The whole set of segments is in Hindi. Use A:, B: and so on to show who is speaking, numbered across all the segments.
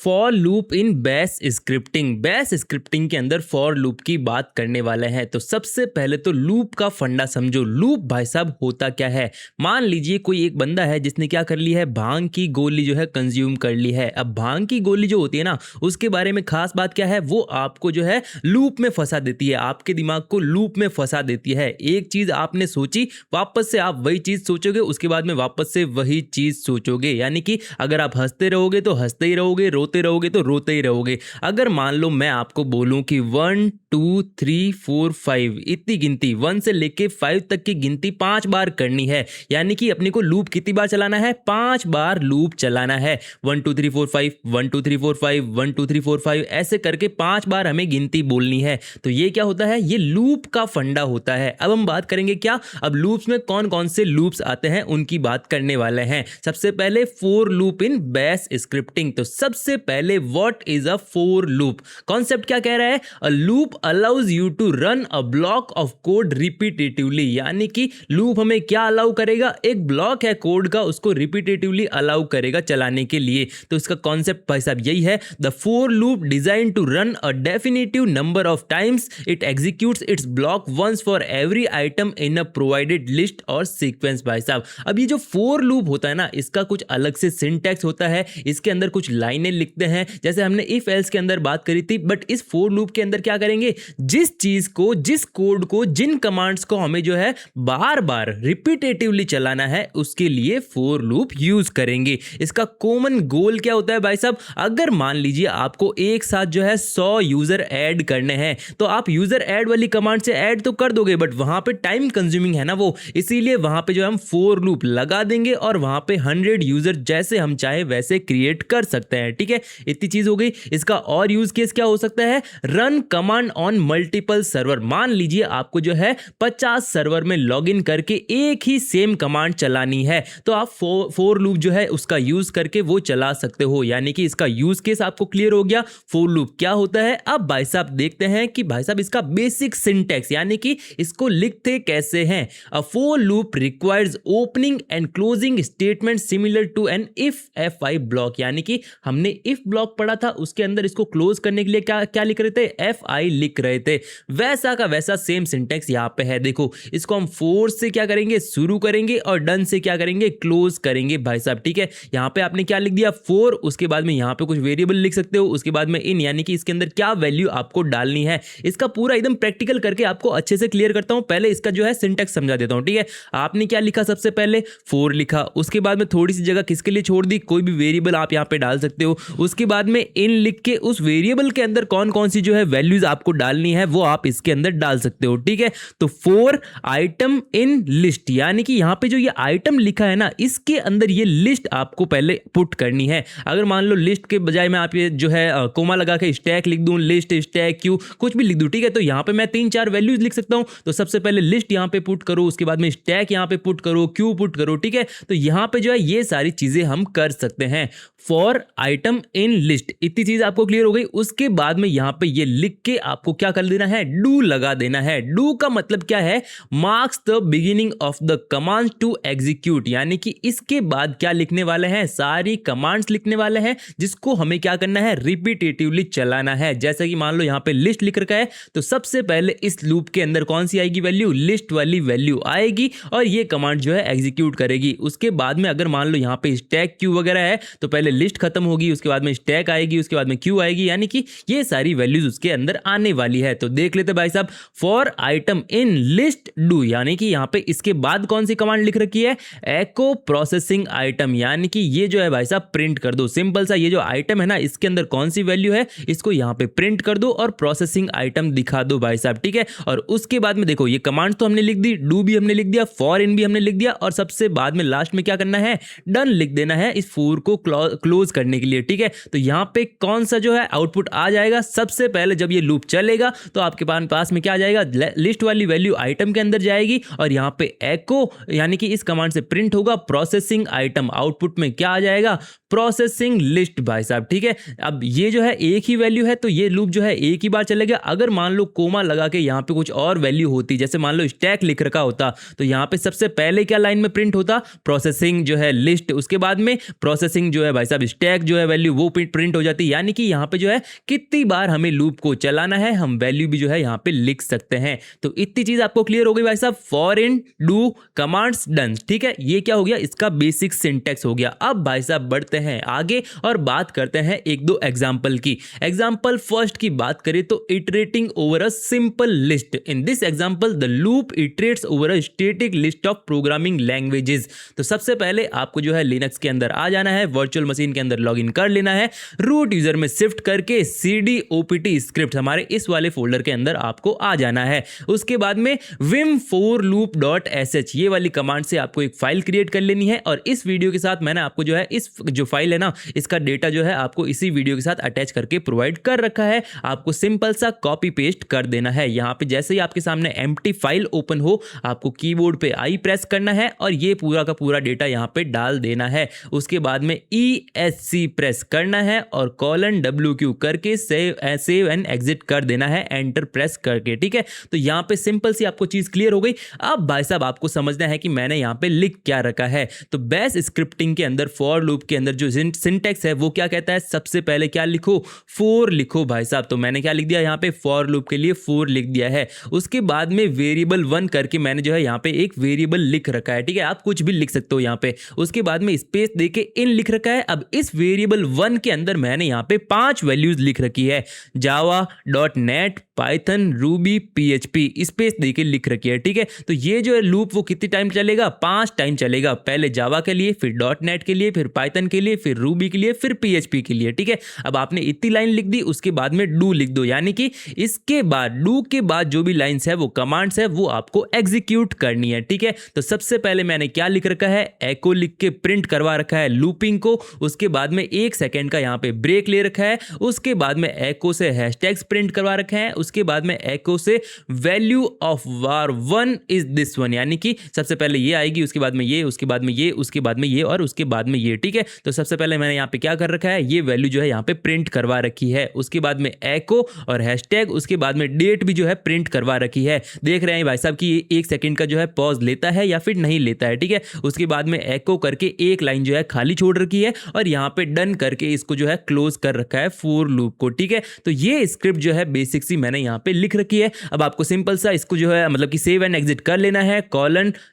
A: For loop in bash scripting के अंदर फॉर लूप की बात करने वाले हैं। तो सबसे पहले तो लूप का फंडा समझो। लूप भाई साहब होता क्या है। मान लीजिए कोई एक बंदा है जिसने क्या कर ली है, भांग की गोली जो है कंज्यूम कर ली है। अब भांग की गोली जो होती है ना, उसके बारे में खास बात क्या है, वो आपको जो है लूप में फंसा देती है, आपके दिमाग को लूप में फंसा देती है। एक चीज आपने सोची, वापस से आप वही चीज सोचोगे, उसके बाद में वापस से वही चीज सोचोगे। यानी कि अगर आप हंसते रहोगे तो हंसते ही रहोगे, रोते रहोगे तो रोते ही रहोगे। अगर मान लो मैं आपको बोलूं कि 1 2 3 4 5 इतनी गिनती 1 से लेके 5 तक की गिनती 5 बार करनी है, यानी कि अपने को लूप कितनी बार चलाना है, 5 बार लूप चलाना है। 1 2 3 4 5 1 2 3 4 5 1 2 3 4 5 ऐसे करके 5 बार हमें गिनती बोलनी है। तो ये क्या होता है, ये लूप का फंडा होता है। अब हम बात करेंगे क्या, अब लूप्स में कौन कौन से लूप्स आते हैं उनकी बात करने वाले हैं। सबसे पहले for loop in bash scripting. तो सबसे पहले what is a for loop. Concept क्या कह रहा है, a loop allows you to run a block of code repetitively. यानी कि लूप हमें क्या अलाउ करेगा, एक ब्लॉक है कोड का, उसको रिपीटेटिवली अलाउ करेगा चलाने के लिए। तो इसका कॉन्सेप्ट भाई साहब यही है, the for loop design to run a definitive number of times it executes its block once for every item in a provided list और सीक्वेंस। भाई साहब अब ये जो फॉर लूप होता है ना, इसका कुछ अलग से सिंटैक्स होता है, इसके अंदर कुछ लाइनें लिखते हैं जैसे हमने इफ एल्स के अंदर बात करी थी। बट इस फॉर लूप के अंदर क्या करेंगे, जिस चीज को, जिस कोड को, जिन कमांड्स को हमें जो है बार बार रिपीटेटिवली चलाना है, उसके लिए फॉर लूप यूज करेंगे। इसका कॉमन गोल क्या होता है भाई साहब, अगर मान लीजिए आपको एक साथ जो है 100 यूजर ऐड करने हैं, तो आप यूजर ऐड वाली कमांड से ऐड तो कर दोगे, बट वहां पे टाइम कंज्यूमिंग है ना वो, इसीलिए वहां पे जो हम फॉर लूप लगा देंगे और वहां पे 100 यूजर जैसे हम चाहे वैसे क्रिएट कर सकते हैं। ठीक है, इतनी चीज हो गई। इसका और यूज केस क्या हो सकता है, run command on multiple server. मान लीजिए आपको जो है 50 सर्वर में लॉगिन करके एक ही सेम कमांड चलानी है, तो आप फॉर लूप जो है उसका यूज करके वो चला सकते हो। यानी कि इसका यूज केस आपको क्लियर हो गया, फॉर लूप क्या होता है। अब भाई साहब देखते हैं कि भाई साहब इसका बेसिक सिंटैक्स, यानी कि इसको लिखते कैसे हैं। A for loop requires opening and closing statement similar to an if fi block. यानी कि हमने इफ ब्लॉक पढ़ा था, उसके अंदर इसको क्लोज करने के लिए क्या क्या लिख रहे थे, fi लिख रहे थे। वैसा का वैसा सेम सिंटैक्स यहां पे है। देखो, इसको हम फोर से क्या करेंगे, शुरू करेंगे, और डन से क्या करेंगे, क्लोज करेंगे भाई साहब। ठीक है, यहां पे आपने क्या लिख दिया, फोर, उसके बाद में यहां पे कुछ वेरिएबल लिख सकते हो, उसके बाद में इन, यानी कि इसके अंदर क्या वैल्यू आपको डालनी है। इसका पूरा एकदम प्रैक्टिकल करके आपको अच्छे से क्लियर करता हूं। पहले इसका जो है सिंटैक्स समझा देता हूं। ठीक है, आपने क्या लिखा, सबसे पहले फोर लिखा, उसके बाद में थोड़ी सी जगह किसके लिए छोड़ दी, कोई भी वेरिएबल आप यहां पे डाल सकते हो। उसके बाद में इन लिख के उस वेरिएबल के अंदर कौन कौन सी जो है वैल्यूज आपको डालनी है वो आप इसके अंदर डाल सकते हो। ठीक है, तो फोर आइटम इन लिस्ट, यानी कि यहां पे जो ये आइटम लिखा है ना, इसके अंदर ये लिस्ट आपको पहले पुट करनी है। अगर मान लो लिस्ट के बजाय मैं आप ये जो है कोमा लगा के स्टैक लिख दूं, लिस्ट स्टैक क्यू कुछ भी लिख दूं, ठीक है, तो यहां पे मैं 3-4 वैल्यूज लिख सकता हूं। तो सबसे पहले लिस्ट यहां पे पुट करो, उसके बाद में स्टैक यहां पे पुट करो, क्यू पुट करो। ठीक है, तो यहां पे जो है ये सारी चीजें हम कर सकते हैं। फॉर आइटम इन लिस्ट, इतनी चीज आपको क्लियर हो गई। उसके बाद में यहां पे ये लिख के आपको क्या कर देना है, डू लगा देना है। डू का मतलब क्या है, marks the beginning of the command to execute. यानी कि इसके बाद क्या लिखने वाले हैं, सारी कमांड्स लिखने वाले हैं जिसको हमें क्या करना है, रिपीटेटिवली चलाना है। जैसे कि मान लो यहां पे लिस्ट लिख रखा है, तो सबसे पहले इस लूप के अंदर कौन सी आएगी वैल्यू, लिस्ट वाली वैल्यू आएगी, और ये कमांड जो है एग्जीक्यूट करेगी। उसके बाद में अगर मान लो यहां पे स्टैक क्यू वगैरह है, तो पहले लिस्ट खत्म होगी, उसके बाद में स्टैक आएगी, उसके बाद में क्यू आएगी, यानी कि ये सारी वैल्यूज उसके अंदर आने वाली है। तो देख लेते भाई साहब, for item in list do, यानी कि यहां पे इसके बाद कौन सी कमांड लिख रखी है, एको प्रोसेसिंग आइटम, यानी कि ये जो है भाई साहब प्रिंट कर दो। सिंपल सा, ये जो आइटम है ना, इसके अंदर कौन सी वैल्यू है, इसको यहां पे प्रिंट कर दो और प्रोसेसिंग आइटम दिखा दो भाई साहब। ठीक है, और उसके बाद में देखो, ये कमांड तो हमने लिख दी, डू भी हमने लिख दिया, फॉर इन भी हमने लिख दिया, और सबसे बाद में लास्ट में क्या करना है, डन लिख देना है इस फॉर को क्लोज करने के लिए। ठीक है, तो यहां पे कौन सा जो है आउटपुट आ जाएगा, सबसे पहले जब ये लूप चल चलेगा तो आपके पास में क्या आ जाएगा, लिस्ट वाली वैल्यू आइटम के अंदर जाएगी और यहाँ पे एको यानी कि इस कमांड से प्रिंट होगा प्रोसेसिंग आइटम, आउटपुट में क्या आ जाएगा, प्रोसेसिंग लिस्ट भाई साहब। ठीक है, अब ये जो है एक ही वैल्यू है तो ये लूप जो है एक ही बार चलेगा। अगर मान लो कोमा लगा के यहाँ पे कुछ और वैल्यू होती, जैसे मान लो स्टैक लिख रखा होता, तो यहाँ पे सबसे पहले क्या लाइन में प्रिंट होता, प्रोसेसिंग जो है लिस्ट, उसके बाद में प्रोसेसिंग जो है भाई साहब स्टैक जो है वैल्यू वो प्रिंट हो जाती। यानी कि यहाँ पे जो है कितनी बार हमें लूप को चलाना है, हम वैल्यू भी जो है यहाँ पे लिख सकते हैं। तो इतनी चीज आपको क्लियर हो गई भाई साहब, for in do commands done. ठीक है, ये क्या हो गया, इसका बेसिक सिंटेक्स हो गया। अब भाई साहब बढ़ते हैं आगे और बात करते हैं एक दो एग्जांपल की। एग्जांपल फर्स्ट की बात करें तो iterating over a simple list. In this example the loop iterates over a static list of programming languages. तो सबसे पहले आपको जो है लिनक्स के अंदर आ जाना है, वर्चुअल मशीन के अंदर लॉगिन कर लेना है, रूट यूजर में शिफ्ट करके cd opt स्क्रिप्ट हमारे इस वाले फोल्डर के अंदर आपको आ जाना है। उसके बाद में vim for loop.sh ये वाली कमांड से आपको एक फाइल क्रिएट कर लेनी है और इस वीडियो के साथ मैंने आपको जो है इस जो फाइल है ना, इसका डेटा जो है आपको इसी वीडियो के साथ अटैच करके प्रोवाइड कर रखा है। आपको सिंपल सा कॉपी पेस्ट कर देना है। यहाँ पे जैसे ही आपके सामने एम्प्टी फाइल ओपन हो, आपको कीबोर्ड पे आई प्रेस करना है और ये पूरा का पूरा डेटा यहाँ पे डाल देना है। उसके बाद में ESC प्रेस करना है और :WQ करके सेव एंड एग्जिट कर देना है, एंटर प्रेस करके। ठीक है, तो यहाँ पे सिंपल सी आपको चीज क्लियर हो गई। अब भाई साहब आपको समझना है कि मैंने यहाँ पे लिख क्या रखा है। तो बैश स्क्रिप्टिंग के अंदर फॉर लूप के अंदर जो सिंटेक्स है वो क्या कहता है, सबसे पहले क्या लिखो, फोर लिखो भाई साहब। तो मैंने क्या लिख दिया यहाँ पे, फॉर लूप के लिए फोर लिख दिया है। उसके बाद में वेरिएबल 1 करके मैंने जो है यहाँ पे एक वेरिएबल लिख रखा है। ठीक है, आप कुछ भी लिख सकते हो यहाँ पे। उसके बाद में स्पेस देके इन लिख रखा है। अब इस वेरिएबल 1 के अंदर मैंने यहाँ पे 5 वैल्यूज लिख रखी है, जावा, .NET, Python, Ruby, PHP space देके लिख रखी है। ठीक है, तो ये जो है लूप वो कितनी टाइम चलेगा, 5 टाइम चलेगा। पहले जावा के लिए, फिर .NET के लिए, फिर पाइथन के लिए, फिर रूबी के लिए, फिर PHP के लिए। ठीक है, अब आपने इतनी लाइन लिख दी, उसके बाद में डू लिख दो, यानी कि इसके बाद डू के बाद जो भी लाइंस है वो कमांड्स है वो आपको एग्जीक्यूट करनी है। ठीक है, तो सबसे पहले मैंने क्या लिख रखा है, एको लिख के प्रिंट करवा रखा है लूपिंग को। उसके बाद में 1 सेकेंड का यहाँ पे ब्रेक ले रखा है। उसके बाद में एको से हैशटैग्स प्रिंट करवा रखे हैं। उसके बाद में एको से value of var1 is this one, यानी कि सबसे पहले ये आएगी, उसके बाद में ये, उसके बाद में ये, उसके बाद में ये और उसके बाद में ये। ठीक है, तो सबसे पहले मैंने यहाँ पे क्या कर रखा है, ये वैल्यू जो है यहाँ पे प्रिंट करवा रखी है। उसके बाद में एको और हैशटैग, उसके बाद में डेट भी जो है प्रिंट करवा रखी है। देख रहे हैं भाई साहब कि 1 सेकेंड का जो है पॉज लेता है या फिर नहीं लेता है। ठीक है, उसके बाद में एको करके एक लाइन जो है खाली छोड़ रखी है और यहाँ पे डन करके इसको जो है क्लोज कर रखा है फॉर लूप को। ठीक है, तो ये स्क्रिप्ट जो है बेसिक सी मैंने यहाँ पे लिख रखी है। अब आपको सिंपल सा इसको जो है मतलब कि सेव एंड एग्जिट कर लेना है,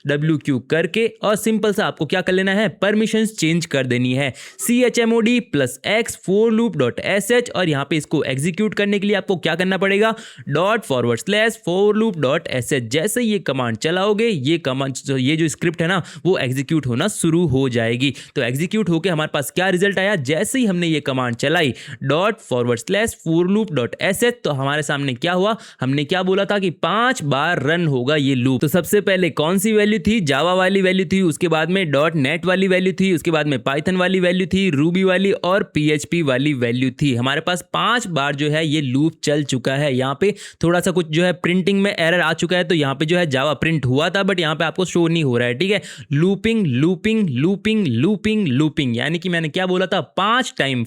A: :WQ करके, और सिंपल सा आपको क्या कर लेना है, परमिशंस चेंज कर देनी है, chmod+x forloop.sh, और यहाँ पे इसको एग्जीक्यूट करने के लिए आपको क्या करना पड़ेगा, ./forloop.sh। जैसे ये कमांड चलाओगे, ये कमांड ये जो स्क्रिप्ट है ना वो एग्जीक्यूट होना शुरू हो जाएगी। तो एग्जीक्यूट होके हमारे पास क्या रिजल्ट आया, जैसे ही हमने ये कमांड चलाई ./forloop.sh, तो हमारे सामने क्या हुआ, हमने क्या बोला था कि 5 बार रन होगा ये लूप। तो सबसे पहले कौन सी वैल्यू थी, जावा वाली वैल्यू थी, उसके बाद में .NET वाली वैल्यू थी, उसके बाद में पाइथन वाली वैल्यू थी, रूबी वाली और PHP वाली वैल्यू थी। हमारे पास 5 बार जो है ये लूप चल चुका है। यहाँ पे थोड़ा सा कुछ जो है प्रिंटिंग में एरर आ चुका है, तो यहाँ पे जो है जावा प्रिंट हुआ था बट यहाँ पे आपको शो नहीं हो रहा है। ठीक है, looping looping looping looping looping, यानी कि मैंने क्या बोला था, 5 टाइम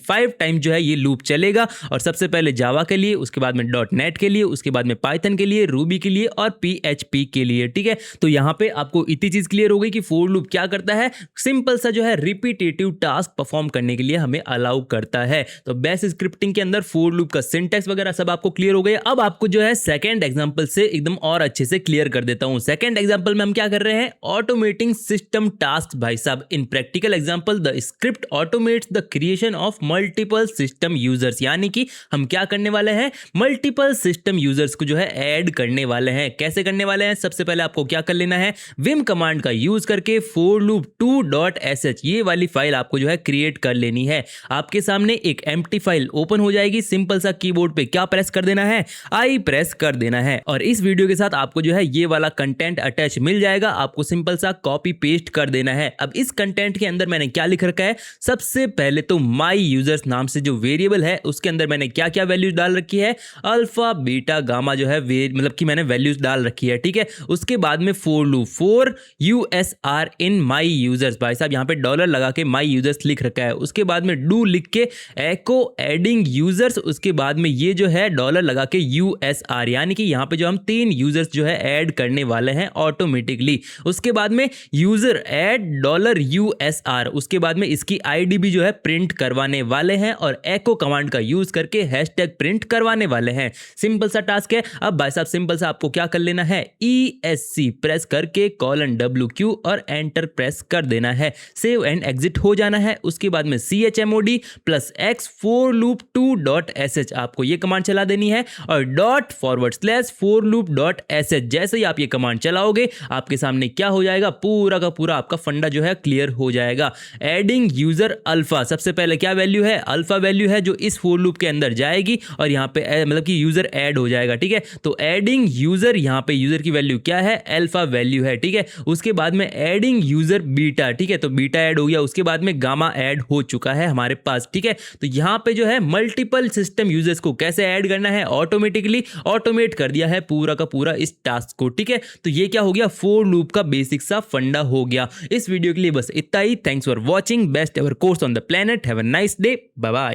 A: जो है ये लूप चलेगा। और सबसे पहले जावा के लिए, उसके बाद में .NET के लिए, उसके बाद में पाइथन के लिए, रूबी के लिए और PHP के लिए। ठीक है, तो यहाँ पे आपको इतनी चीज क्लियर हो गई कि फॉर लूप क्या करता है, सिंपल सा जो है रिपीटेटिव टास्क परफॉर्म करने के लिए हमें अलाउ करता है। तो बैश स्क्रिप्टिंग के अंदर फॉर लूप का सिंटैक्स वगैरह सब आपको क्लियर हो गया। अब आपको जो है सेकंड एग्जांपल से एकदम और अच्छे से क्लियर कर देता हूं। सेकंड एग्जांपल में हम क्या कर रहे हैं, ऑटोमेटिंग सिस्टम टास्क भाई साहब। इन practical example the script automates the creation of multiple system users, यानी कि हम क्या करने वाले हैं, मल्टीपल सिस्टम यूजर्स को जो है ऐड करने वाले हैं। कैसे करने वाले हैं, सबसे पहले आपको क्या कर लेना है, विम कमांड का यूज करके forloop2.sh ये वाली फाइल आपको जो है क्रिएट कर लेनी है। आपके सामने एक एम्प्टी फाइल ओपन हो जाएगी। सिंपल सा कीबोर्ड पे क्या प्रेस कर देना है, आई प्रेस कर देना है और इस वीडियो के साथ आपको जो है ये वाला कंटेंट अटैच मिल जाएगा। आपको सिंपल सा कॉपी पेस्ट कर देना है। अब इस कंटेंट के अंदर मैंने क्या लिख रखा है, सबसे पहले तो माई यूजर्स नाम से जो वेरिएबल है उसके अंदर मैंने क्या क्या वैल्यू डाल रखी है, अल्फा बीटा गामा जो है वे मतलब कि मैंने वैल्यूज डाल रखी है, ठीक है। उसके बाद में for loop, for USR in my users, भाई साहब यहाँ पे डॉलर लगा के माई यूजर्स लिख रखा है। उसके बाद में डू लिख के एको एडिंग यूजर्स, उसके बाद में ये जो है डॉलर लगा के यूएसआर, यानी कि यहाँ पे जो हम 3 यूजर्स जो है ऐड करने वाले हैं ऑटोमेटिकली। उसके बाद में यूजर ऐड डॉलर यूएसआर, उसके बाद में इसकी आईडी भी जो है प्रिंट करवाने वाले हैं और एको कमांड का यूज करके हैशटैग प्रिंट करवाने वाले हैं। सिंपल सा टास्क है। अब भाई साहब सिंपल सा आपको क्या कर लेना है, ESC प्रेस करके $WQ और एंटर प्रेस कर देना है, सेव एंड एग्जिट हो जाना है। उसके बाद में chmod +x for loop 2.sh आपको ये कमांड चला देनी है और ./for loop.sh, जैसे ही आप ये कमांड चलाओगे आपके सामने क्या हो जाएगा, पूरा का पूरा आपका फंडा जो है क्लियर हो जाएगा। एडिंग यूजर अल्फा, सबसे पहले क्या वैल्यू है, अल्फा वैल्यू है जो इस फोर लूप के अंदर जाएगी और यहाँ पे मतलब कि यूजर ऐड हो जाएगा, ठीक है। तो एडिंग यूजर, यहाँ पे यूजर की वैल्यू क्या है, अल्फा वैल्यू है, ठीक है। उसके बाद में एडिंग यूजर बीटा, ठीक है, तो बीटा ऐड हो गया। उसके बाद में गामा ऐड हो चुका है हमारे पास, ठीक है। तो यहाँ पे जो है मल्टीपल सिस्टम यूजर्स को कैसे ऐड करना है, ऑटोमेटिकली ऑटोमेट कर दिया है पूरा का पूरा इस टास्क को, ठीक है। तो ये क्या हो गया, फोर लूप का बेसिक सा फंडा हो गया। इस वीडियो के लिए बस इतना ही। Thanks for watching, best ever course on the planet, have a nice day, bye bye.